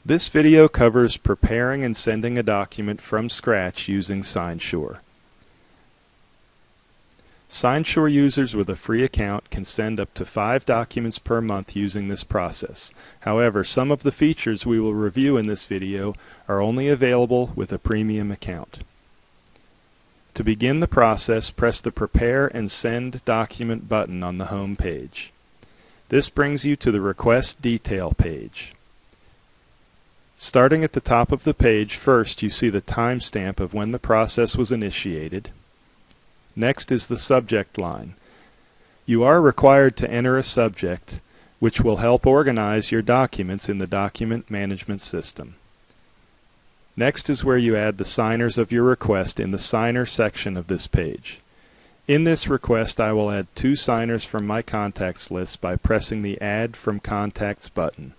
This video covers preparing and sending a document from scratch using SignSure. SignSure users with a free account can send up to 5 documents per month using this process. However, some of the features we will review in this video are only available with a premium account. To begin the process, press the Prepare and Send Document button on the home page. This brings you to the Request Detail page. Starting at the top of the page, first you see the timestamp of when the process was initiated. Next is the subject line. You are required to enter a subject, which will help organize your documents in the document management system. Next is where you add the signers of your request in the Signer section of this page. In this request, I will add 2 signers from my contacts list by pressing the Add from Contacts button.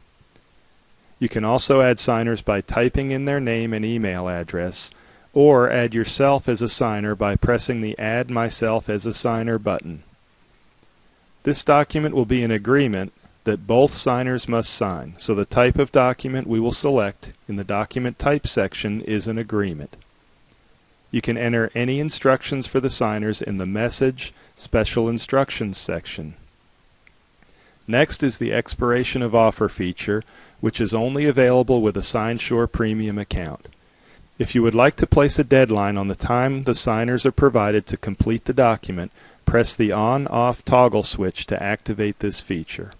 You can also add signers by typing in their name and email address, or add yourself as a signer by pressing the Add Myself as a Signer button. This document will be an agreement that both signers must sign, so the type of document we will select in the Document Type section is an agreement. You can enter any instructions for the signers in the Message Special Instructions section. Next is the Expiration of Offer feature, which is only available with a SignSure Premium account. If you would like to place a deadline on the time the signers are provided to complete the document, press the On/Off toggle switch to activate this feature.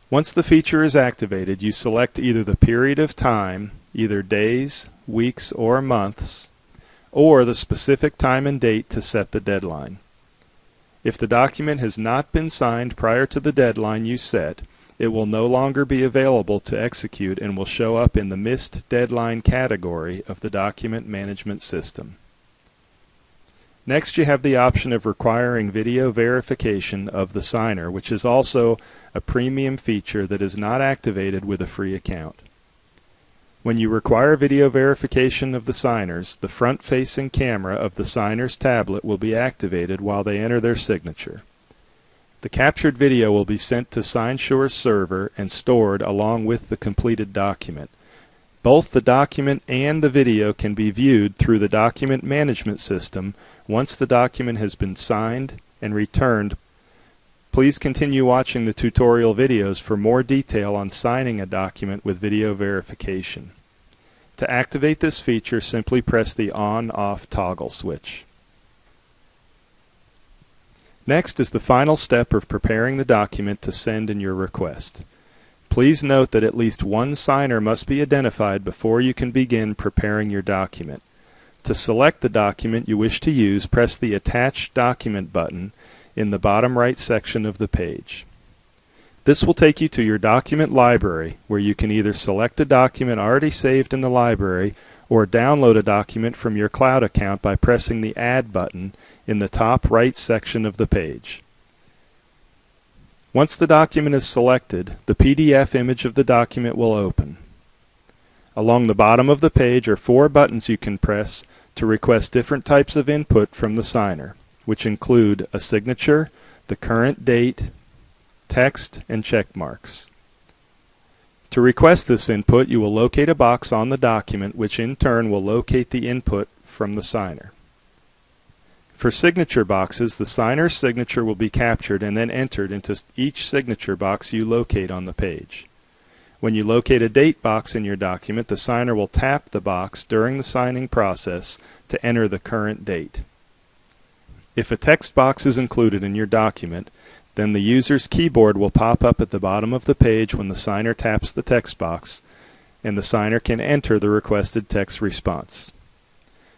Once the feature is activated, you select either the period of time, either days, weeks, or months, or the specific time and date to set the deadline. If the document has not been signed prior to the deadline you set, it will no longer be available to execute and will show up in the Missed Deadline category of the document management system. Next, you have the option of requiring video verification of the signer, which is also a premium feature that is not activated with a free account. When you require video verification of the signers, the front-facing camera of the signer's tablet will be activated while they enter their signature. The captured video will be sent to SignSure's server and stored along with the completed document. Both the document and the video can be viewed through the document management system once the document has been signed and returned. Please continue watching the tutorial videos for more detail on signing a document with video verification. To activate this feature, simply press the On/Off toggle switch. Next is the final step of preparing the document to send in your request. Please note that at least one signer must be identified before you can begin preparing your document. To select the document you wish to use, press the Attach Document button in the bottom right section of the page. This will take you to your document library, where you can either select a document already saved in the library or download a document from your cloud account by pressing the Add button in the top right section of the page. Once the document is selected, the PDF image of the document will open. Along the bottom of the page are 4 buttons you can press to request different types of input from the signer, which include a signature, the current date, text, and check marks. To request this input, you will locate a box on the document, which in turn will locate the input from the signer. For signature boxes, the signer's signature will be captured and then entered into each signature box you locate on the page. When you locate a date box in your document, the signer will tap the box during the signing process to enter the current date. If a text box is included in your document, then the user's keyboard will pop up at the bottom of the page when the signer taps the text box, and the signer can enter the requested text response.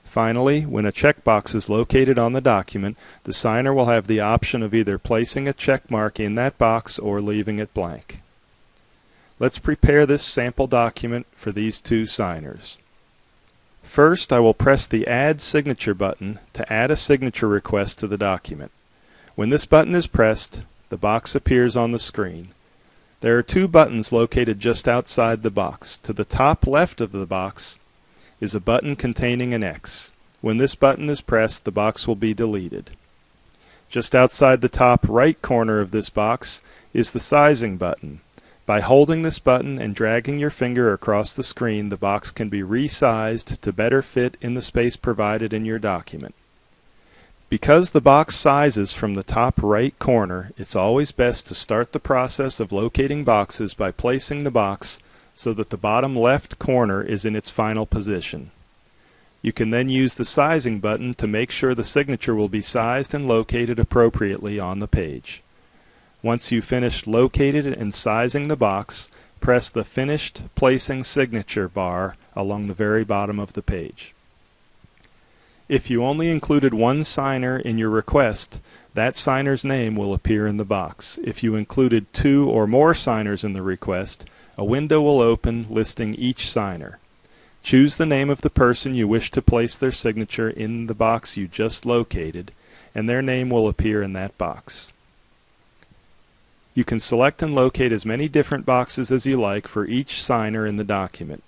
Finally, when a checkbox is located on the document, the signer will have the option of either placing a check mark in that box or leaving it blank. Let's prepare this sample document for these 2 signers. First, I will press the Add Signature button to add a signature request to the document. When this button is pressed, the box appears on the screen. There are 2 buttons located just outside the box. To the top left of the box is a button containing an X. When this button is pressed, the box will be deleted. Just outside the top right corner of this box is the Sizing button. By holding this button and dragging your finger across the screen, the box can be resized to better fit in the space provided in your document. Because the box sizes from the top right corner, it's always best to start the process of locating boxes by placing the box so that the bottom left corner is in its final position. You can then use the sizing button to make sure the signature will be sized and located appropriately on the page. Once you've finished locating and sizing the box, press the Finished Placing Signature bar along the very bottom of the page. If you only included one signer in your request, that signer's name will appear in the box. If you included 2 or more signers in the request, a window will open listing each signer. Choose the name of the person you wish to place their signature in the box you just located, and their name will appear in that box. You can select and locate as many different boxes as you like for each signer in the document.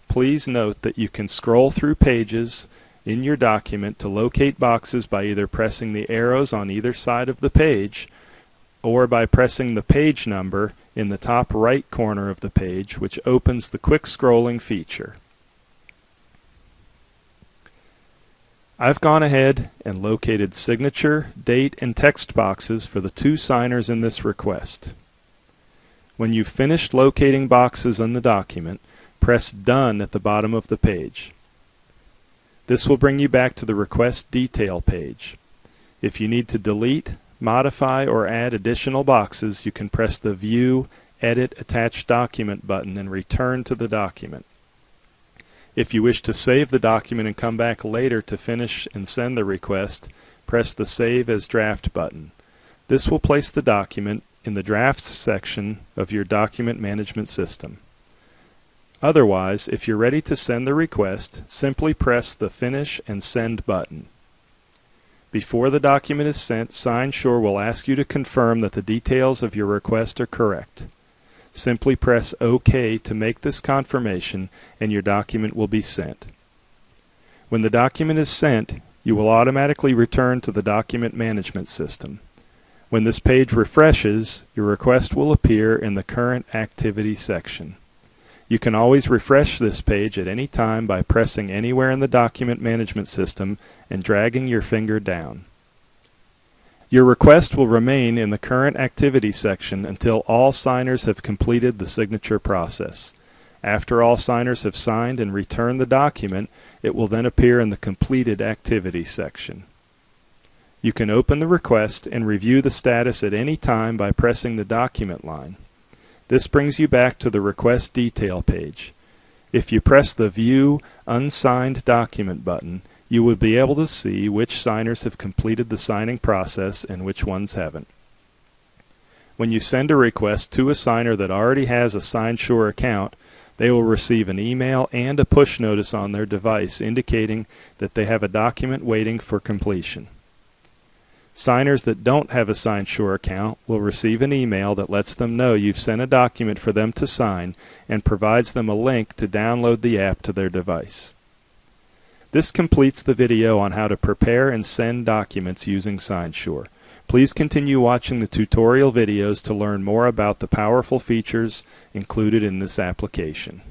Please note that you can scroll through pages in your document to locate boxes by either pressing the arrows on either side of the page or by pressing the page number in the top right corner of the page, which opens the quick scrolling feature. I've gone ahead and located signature, date, and text boxes for the 2 signers in this request. When you've finished locating boxes in the document, press Done at the bottom of the page. This will bring you back to the Request Detail page. If you need to delete, modify, or add additional boxes, you can press the View, Edit, Attach Document button and return to the document. If you wish to save the document and come back later to finish and send the request, press the Save as Draft button. This will place the document in the Drafts section of your document management system. Otherwise, if you're ready to send the request, simply press the Finish and Send button. Before the document is sent, SignSure will ask you to confirm that the details of your request are correct. Simply press OK to make this confirmation and your document will be sent. When the document is sent, you will automatically return to the document management system. When this page refreshes, your request will appear in the Current Activity section. You can always refresh this page at any time by pressing anywhere in the document management system and dragging your finger down. Your request will remain in the Current Activity section until all signers have completed the signature process. After all signers have signed and returned the document, it will then appear in the Completed Activity section. You can open the request and review the status at any time by pressing the Document line. This brings you back to the Request Detail page. If you press the View Unsigned Document button, you will be able to see which signers have completed the signing process and which ones haven't. When you send a request to a signer that already has a SignSure account, they will receive an email and a push notice on their device indicating that they have a document waiting for completion. Signers that don't have a SignSure account will receive an email that lets them know you've sent a document for them to sign and provides them a link to download the app to their device. This completes the video on how to prepare and send documents using SignSure. Please continue watching the tutorial videos to learn more about the powerful features included in this application.